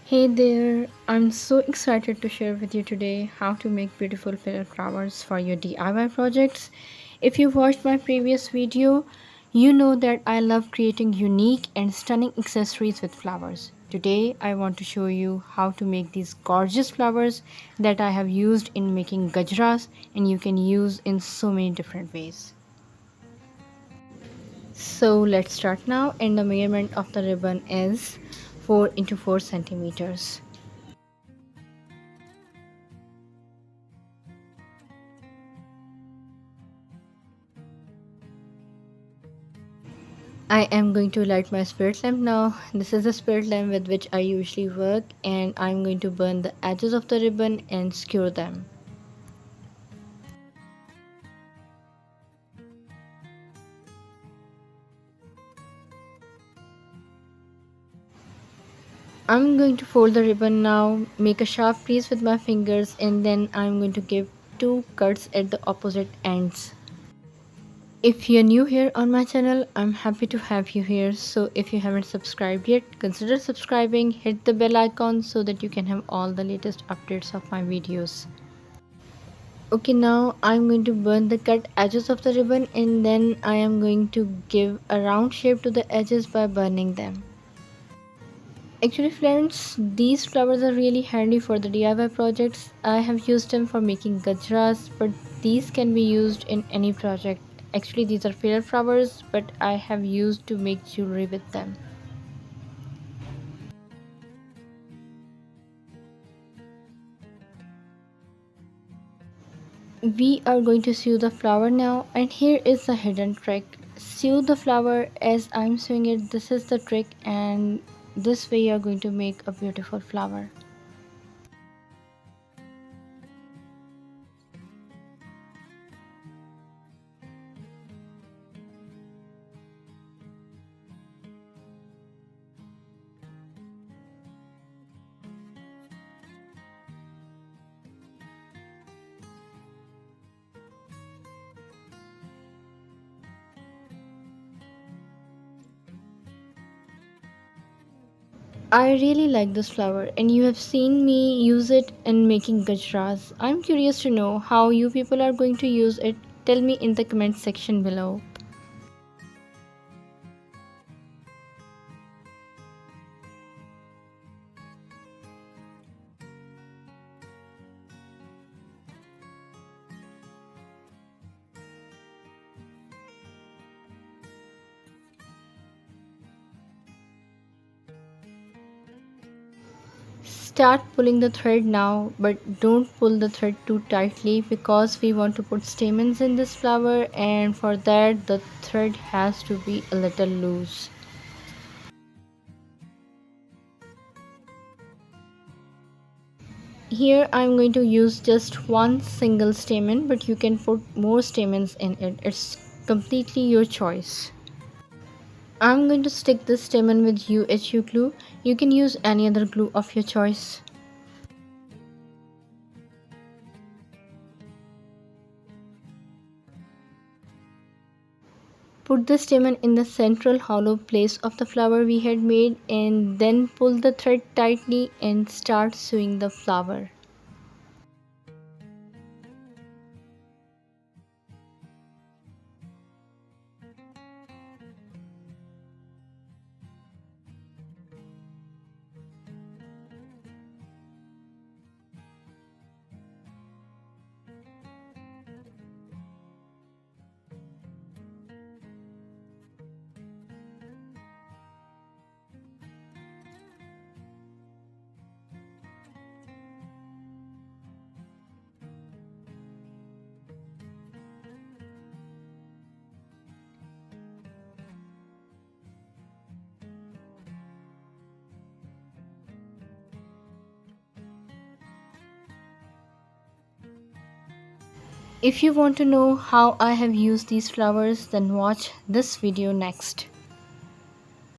Hey there, I'm so excited to share with you today how to make beautiful filler flowers for your DIY projects. If you watched my previous video, you know that I love creating unique and stunning accessories with flowers. Today, I want to show you how to make these gorgeous flowers that I have used in making gajras and you can use in so many different ways. So let's start now, and the measurement of the ribbon is 4 into 4 centimeters. I am going to light my spirit lamp now. This is the spirit lamp with which I usually work, and I'm going to burn the edges of the ribbon and skewer them. I'm going to fold the ribbon now, make a sharp crease with my fingers, and then I'm going to give two cuts at the opposite ends. If you're new here on my channel, I'm happy to have you here. So if you haven't subscribed yet, consider subscribing, hit the bell icon so that you can have all the latest updates of my videos. Okay, now I'm going to burn the cut edges of the ribbon, and then I am going to give a round shape to the edges by burning them. Actually friends, these flowers are really handy for the DIY projects. I have used them for making gajras, but these can be used in any project. Actually these are filler flowers, but I have used to make jewelry with them. We are going to sew the flower now, and here is the hidden trick. Sew the flower as I'm sewing it. This is the trick, and this way you are going to make a beautiful flower. I really like this flower, and you have seen me use it in making gajras. I'm curious to know how you people are going to use it. Tell me in the comment section below. Start pulling the thread now, but don't pull the thread too tightly because we want to put stamens in this flower, and for that the thread has to be a little loose. Here I'm going to use just one single stamen, but you can put more stamens in it. It's completely your choice. I'm going to stick this stamen with UHU glue. You can use any other glue of your choice. Put the stamen in the central hollow place of the flower we had made, and then pull the thread tightly and start sewing the flower. If you want to know how I have used these flowers, then watch this video next.